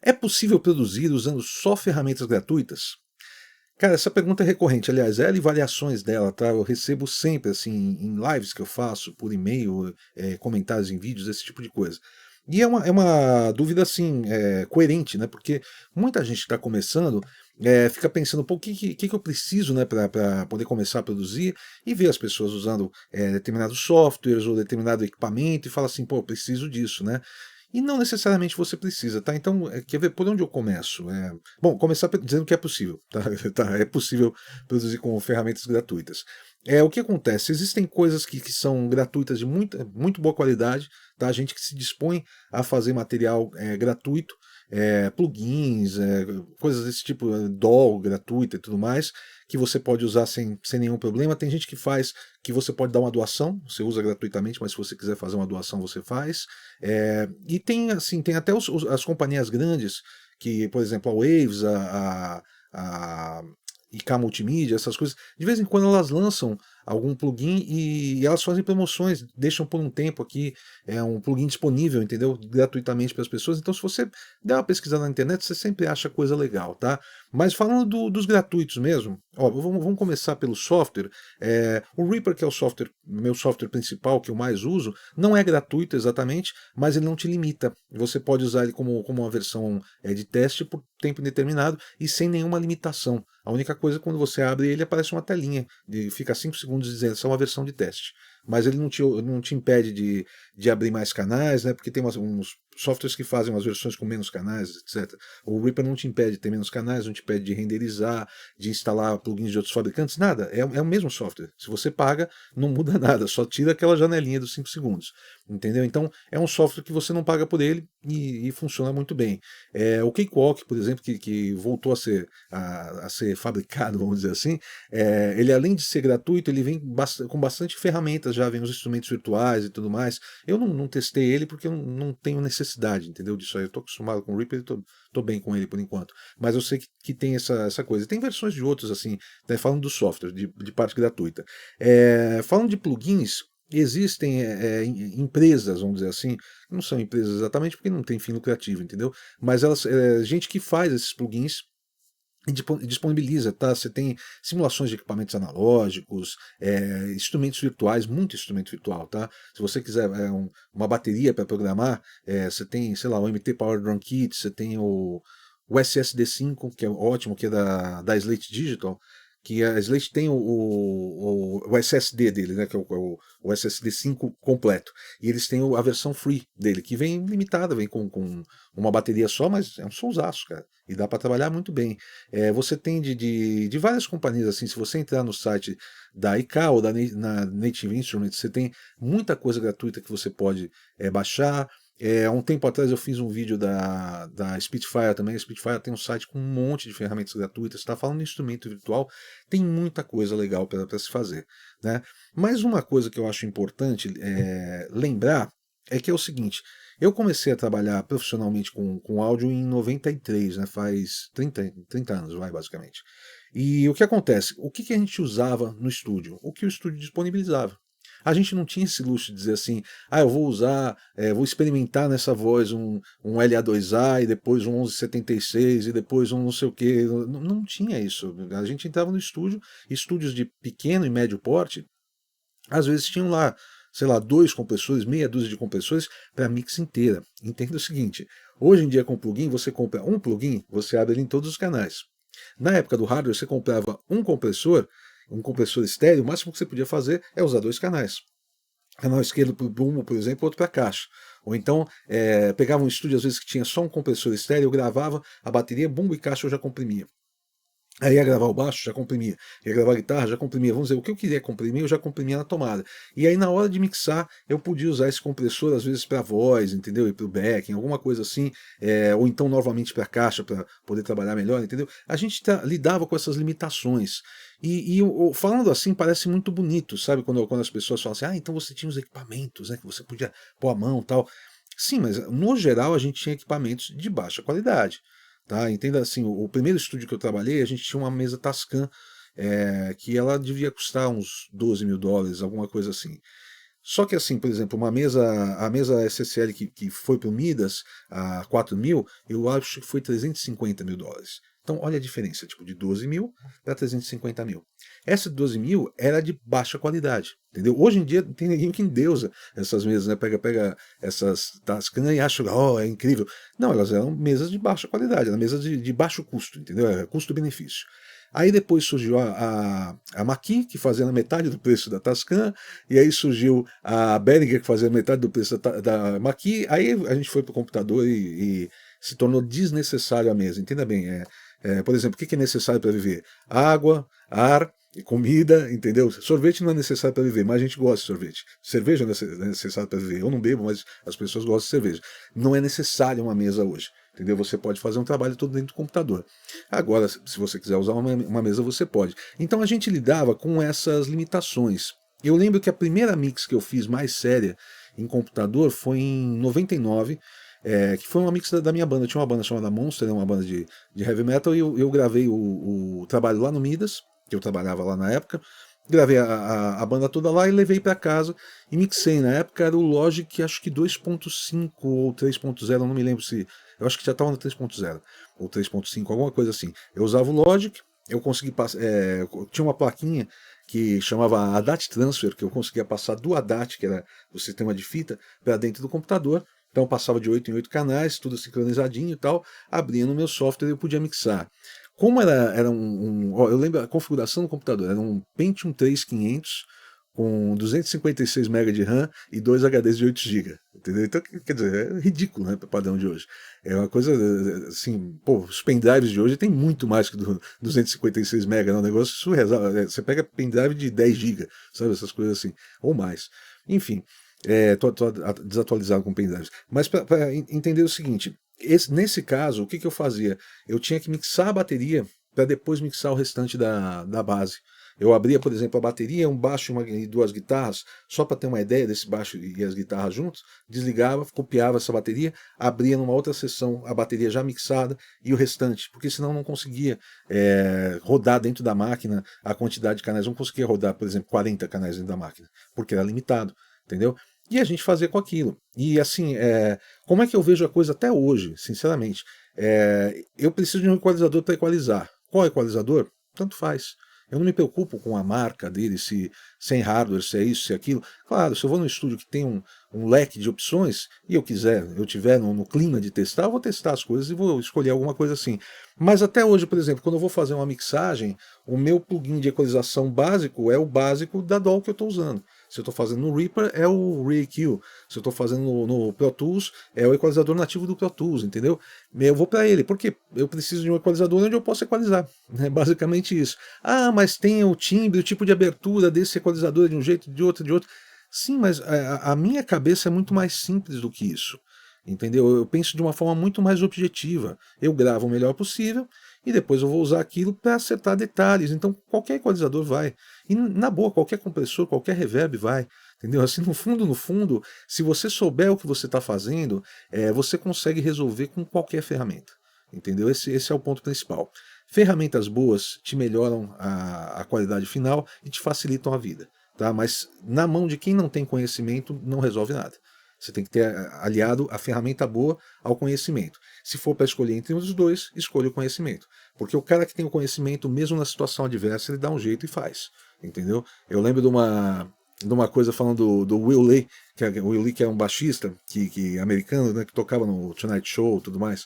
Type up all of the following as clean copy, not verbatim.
É possível produzir usando só ferramentas gratuitas? Cara, essa pergunta é recorrente. Aliás, ela e variações dela, tá? Eu recebo sempre, assim, em lives que eu faço, por e-mail, comentários em vídeos, esse tipo de coisa. E é uma dúvida, assim, coerente, né? Porque muita gente que está começando fica pensando, pô, o que eu preciso, né, para poder começar a produzir, e vê as pessoas usando determinados softwares ou determinado equipamento e fala assim, pô, eu preciso disso, né? E não necessariamente você precisa, tá? Então, quer ver por onde eu começo? Bom, começar dizendo que é possível, tá? Tá, é possível produzir com ferramentas gratuitas. O que acontece? Existem coisas que são gratuitas de muito boa qualidade, tá? Gente que se dispõe a fazer material gratuito, plugins, coisas desse tipo, DAW gratuita e tudo mais, que você pode usar sem nenhum problema. Tem gente que faz que você pode dar uma doação, você usa gratuitamente, mas se você quiser fazer uma doação, você faz. E tem assim, tem até as companhias grandes, que, por exemplo, a Waves, a IK Multimídia, essas coisas, de vez em quando elas lançam algum plugin e elas fazem promoções, deixam por um tempo aqui um plugin disponível, entendeu? Gratuitamente para as pessoas. Então, se você der uma pesquisada na internet, você sempre acha coisa legal, tá? Mas falando dos gratuitos mesmo, ó, vamos começar pelo software. O Reaper, que é o meu software principal, que eu mais uso, não é gratuito exatamente, mas ele não te limita. Você pode usar ele como uma versão de teste por tempo indeterminado e sem nenhuma limitação. A única coisa, quando você abre ele, aparece uma telinha, fica 5 segundos dizendo que é uma versão de teste. Mas ele não te impede de abrir mais canais, né? Porque tem uns softwares que fazem umas versões com menos canais, etc. O Reaper não te impede de ter menos canais, não te impede de renderizar, de instalar plugins de outros fabricantes, nada. É o mesmo software. Se você paga, não muda nada, só tira aquela janelinha dos 5 segundos. Entendeu? Então, é um software que você não paga por ele e funciona muito bem. O Cakewalk, por exemplo, que voltou a ser fabricado, vamos dizer assim, ele além de ser gratuito, ele vem com bastante ferramentas, já vem os instrumentos virtuais e tudo mais. Eu não testei ele porque eu não tenho necessidade, entendeu? Disso aí. Eu estou acostumado com o Reaper e tô bem com ele por enquanto. Mas eu sei que tem essa coisa. Tem versões de outros, assim, né, falando do software, de parte gratuita. Falando de plugins, existem empresas, vamos dizer assim, não são empresas exatamente porque não tem fim lucrativo, entendeu? Mas gente que faz esses plugins e disponibiliza, tá? Você tem simulações de equipamentos analógicos, instrumentos virtuais, muito instrumento virtual, tá? Se você quiser uma bateria para programar, você tem, sei lá, o MT Power Drum Kit, você tem o SSD5, que é ótimo, que é da Slate Digital, que a Slate tem o SSD dele, né, que é o SSD5 completo. E eles têm a versão free dele, que vem limitada, vem com uma bateria só, mas é um sonsaço, cara. E dá para trabalhar muito bem. Você tem de várias companhias, assim, se você entrar no site da IK ou na Native Instruments, você tem muita coisa gratuita que você pode baixar. Há um tempo atrás eu fiz um vídeo da Spitfire também. A Spitfire tem um site com um monte de ferramentas gratuitas. Está falando de instrumento virtual, tem muita coisa legal para se fazer, né? Mas uma coisa que eu acho importante lembrar é que é o seguinte: eu comecei a trabalhar profissionalmente com áudio em 93, né? Faz 30 anos, vai, basicamente. E o que acontece? O que a gente usava no estúdio? O que o estúdio disponibilizava. A gente não tinha esse luxo de dizer assim, eu vou usar, vou experimentar nessa voz um LA2A e depois um 1176 e depois um não sei o quê. Não tinha isso. A gente entrava no estúdio, estúdios de pequeno e médio porte, às vezes tinham lá, sei lá, 2 compressores, meia dúzia de compressores para a mix inteira. Entenda o seguinte, hoje em dia com plugin, você compra um plugin, você abre ele em todos os canais. Na época do hardware, você comprava um compressor estéreo, o máximo que você podia fazer é usar 2 canais. Canal esquerdo para o boom, por exemplo, outro para a caixa. Ou então, pegava um estúdio, às vezes, que tinha só um compressor estéreo, eu gravava a bateria, bumbo e caixa eu já comprimia. Aí ia gravar o baixo, já comprimia. Ia gravar a guitarra, já comprimia. Vamos dizer, o que eu queria comprimir, eu já comprimia na tomada. E aí, na hora de mixar, eu podia usar esse compressor, às vezes, para voz, entendeu? E para o backing, alguma coisa assim. Ou então, novamente, para a caixa, para poder trabalhar melhor, entendeu? A gente lidava com essas limitações. Falando assim, parece muito bonito, sabe? Quando as pessoas falam assim, então você tinha os equipamentos, né? Que você podia pôr a mão e tal. Sim, mas no geral a gente tinha equipamentos de baixa qualidade. Tá? Entenda assim, o primeiro estúdio que eu trabalhei, a gente tinha uma mesa Tascam, que ela devia custar uns 12 mil dólares, alguma coisa assim. Só que assim, por exemplo, a mesa SSL que foi para o Midas, a 4.000, eu acho que foi US$ 350.000. Então, olha a diferença, tipo, de 12.000 para 350.000. Essa de 12.000 era de baixa qualidade, entendeu? Hoje em dia tem ninguém que endeusa essas mesas, né? Pega essas Tascam e acha, oh, é incrível. Não, elas eram mesas de baixa qualidade, eram mesas de baixo custo, entendeu? Era custo-benefício. Aí depois surgiu a Maqui, que fazia na metade do preço da Tascam, e aí surgiu a Behringer, que fazia metade do preço da Maqui. Aí a gente foi para o computador e se tornou desnecessário a mesa. Entenda bem, por exemplo, o que é necessário para viver? Água, ar e comida, entendeu? Sorvete não é necessário para viver, mas a gente gosta de sorvete. Cerveja não é necessário para viver. Eu não bebo, mas as pessoas gostam de cerveja. Não é necessário uma mesa hoje. Entendeu? Você pode fazer um trabalho todo dentro do computador. Agora, se você quiser usar uma mesa, você pode. Então a gente lidava com essas limitações. Eu lembro que a primeira mix que eu fiz mais séria em computador foi em 99, que foi uma mix da minha banda. Eu tinha uma banda chamada Monster, uma banda de heavy metal, e eu gravei o trabalho lá no Midas, que eu trabalhava lá na época. Gravei a banda toda lá e levei para casa e mixei. Na época era o Logic, acho que 2.5 ou 3.0, não me lembro se. Eu acho que já estava no 3.0 ou 3.5, alguma coisa assim. Eu usava o Logic, eu consegui passar. Tinha uma plaquinha que chamava ADAT Transfer, que eu conseguia passar do ADAT, que era o sistema de fita, para dentro do computador. Então eu passava de 8 em 8 canais, tudo sincronizadinho e tal, abria no meu software e eu podia mixar. Como era eu lembro a configuração do computador, era um Pentium 3 500 com 256 MB de RAM e 2 HDs de 8 GB, entendeu? Então, quer dizer, é ridículo, né, para o padrão de hoje. É uma coisa, assim, pô, os pendrives de hoje tem muito mais que 256 MB, é um negócio surreal. Você pega pendrive de 10 GB, sabe, essas coisas assim, ou mais. Enfim, tô desatualizado com pendrives. Mas para entender o seguinte, nesse caso, o que eu fazia? Eu tinha que mixar a bateria para depois mixar o restante da base. Eu abria, por exemplo, a bateria, um baixo e duas guitarras, só para ter uma ideia desse baixo e as guitarras juntos, desligava, copiava essa bateria, abria numa outra sessão a bateria já mixada e o restante, porque senão não conseguia rodar dentro da máquina a quantidade de canais, não conseguia rodar, por exemplo, 40 canais dentro da máquina, porque era limitado, entendeu? E a gente fazia com aquilo. E assim, como é que eu vejo a coisa até hoje, sinceramente? Eu preciso de um equalizador para equalizar. Qual equalizador? Tanto faz. Eu não me preocupo com a marca dele, se sem hardware, se é isso, se é aquilo. Claro, se eu vou no estúdio que tem um leque de opções e eu tiver no clima de testar, eu vou testar as coisas e vou escolher alguma coisa assim. Mas até hoje, por exemplo, quando eu vou fazer uma mixagem, o meu plugin de equalização básico é o básico da DAW que eu estou usando. Se eu estou fazendo no Reaper, é o ReEQ. Se eu estou fazendo no Pro Tools, é o equalizador nativo do Pro Tools, entendeu? Eu vou para ele, porque eu preciso de um equalizador onde eu posso equalizar. É basicamente isso. Ah, mas tem o timbre, o tipo de abertura desse equalizador de um jeito, de outro, de outro. Sim, mas a minha cabeça é muito mais simples do que isso. Entendeu? Eu penso de uma forma muito mais objetiva. Eu gravo o melhor possível e depois eu vou usar aquilo para acertar detalhes. Então qualquer equalizador vai. E na boa, qualquer compressor, qualquer reverb vai. Entendeu? Assim, no fundo, se você souber o que você está fazendo, você consegue resolver com qualquer ferramenta. Entendeu? Esse é o ponto principal. Ferramentas boas te melhoram a qualidade final e te facilitam a vida. Tá? Mas na mão de quem não tem conhecimento, não resolve nada. Você tem que ter aliado a ferramenta boa ao conhecimento. Se for para escolher entre os dois, escolha o conhecimento. Porque o cara que tem o conhecimento, mesmo na situação adversa, ele dá um jeito e faz. Entendeu? Eu lembro de uma coisa falando do Will Lee, o Will Lee que é um baixista americano, né, que tocava no Tonight Show e tudo mais,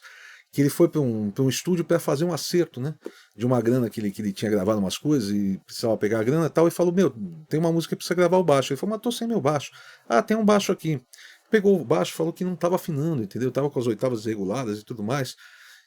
que ele foi para um estúdio para fazer um acerto, né, de uma grana que ele tinha gravado umas coisas e precisava pegar a grana e tal, e falou, meu, tem uma música que precisa gravar o baixo. Ele falou, mas tô sem meu baixo. Ah, tem um baixo aqui. Pegou o baixo, falou que não estava afinando, entendeu? Estava com as oitavas reguladas e tudo mais.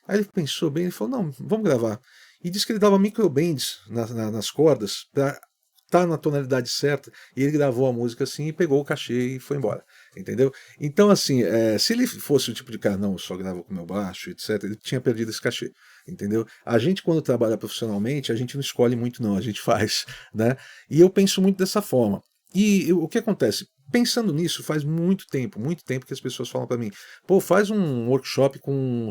Aí ele pensou bem, ele falou, não, vamos gravar. E disse que ele dava microbends nas cordas para estar na tonalidade certa, e ele gravou a música assim e pegou o cachê e foi embora, entendeu? Então assim, se ele fosse o tipo de cara, não, eu só gravo com meu baixo, etc, ele tinha perdido esse cachê, entendeu? A gente quando trabalha profissionalmente, a gente não escolhe muito não, a gente faz, né? E eu penso muito dessa forma. E o que acontece? Pensando nisso, faz muito tempo que as pessoas falam para mim, pô, faz um workshop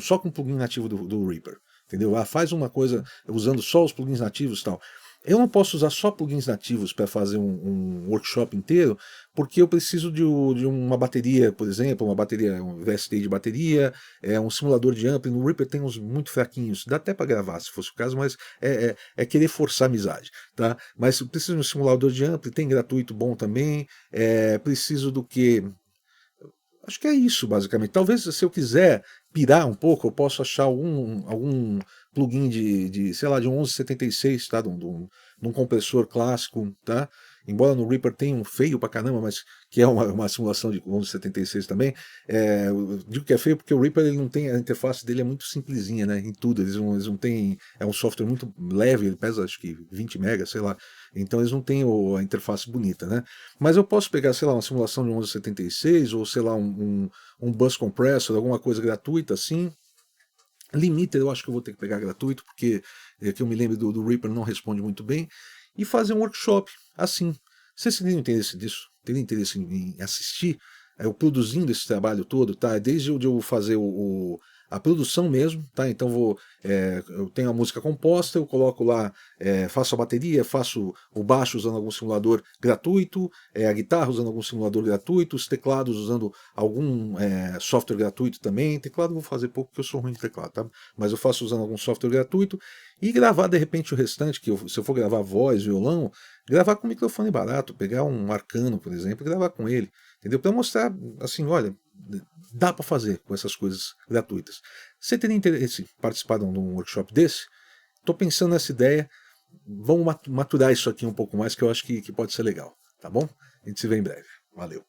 só com plugin nativo do Reaper, entendeu? Ah, faz uma coisa usando só os plugins nativos e tal. Eu não posso usar só plugins nativos para fazer um workshop inteiro, porque eu preciso de uma bateria, por exemplo, uma bateria, um VST de bateria, um simulador de ampli. No Reaper tem uns muito fraquinhos, dá até para gravar se fosse o caso, mas é querer forçar a amizade, tá? Mas eu preciso de um simulador de ampli, tem gratuito bom também, preciso do que. Acho que é isso, basicamente. Talvez se eu quiser pirar um pouco, eu posso achar algum plugin sei lá, de um 1176, tá? De um compressor clássico, tá? Embora no Reaper tenha um feio pra caramba, mas que é uma simulação de 1176 também. Eu digo que é feio porque o Reaper ele não tem, a interface dele é muito simplesinha, né? Em tudo, eles não têm, é um software muito leve, ele pesa acho que 20 megas, sei lá. Então eles não têm a interface bonita, né? Mas eu posso pegar, sei lá, uma simulação de 1176 ou sei lá, um bus compressor, alguma coisa gratuita assim. Limiter eu acho que eu vou ter que pegar gratuito, porque que eu me lembro do Reaper não responde muito bem. E fazer um workshop assim. Vocês teriam interesse disso? Teriam interesse em assistir? Eu produzindo esse trabalho todo, tá? Desde onde eu vou fazer a produção mesmo, tá? Então eu tenho a música composta, eu coloco lá, faço a bateria, faço o baixo usando algum simulador gratuito, a guitarra usando algum simulador gratuito, os teclados usando algum software gratuito também. Teclado eu vou fazer pouco porque eu sou ruim de teclado, tá? Mas eu faço usando algum software gratuito e gravar de repente o restante, se eu for gravar voz, violão, gravar com microfone barato, pegar um Arcano, por exemplo, e gravar com ele, entendeu? Para mostrar assim, olha, dá para fazer com essas coisas gratuitas. Você teria interesse em participar de um workshop desse? Estou pensando nessa ideia. Vamos maturar isso aqui um pouco mais, que eu acho que pode ser legal, tá bom? A gente se vê em breve. Valeu.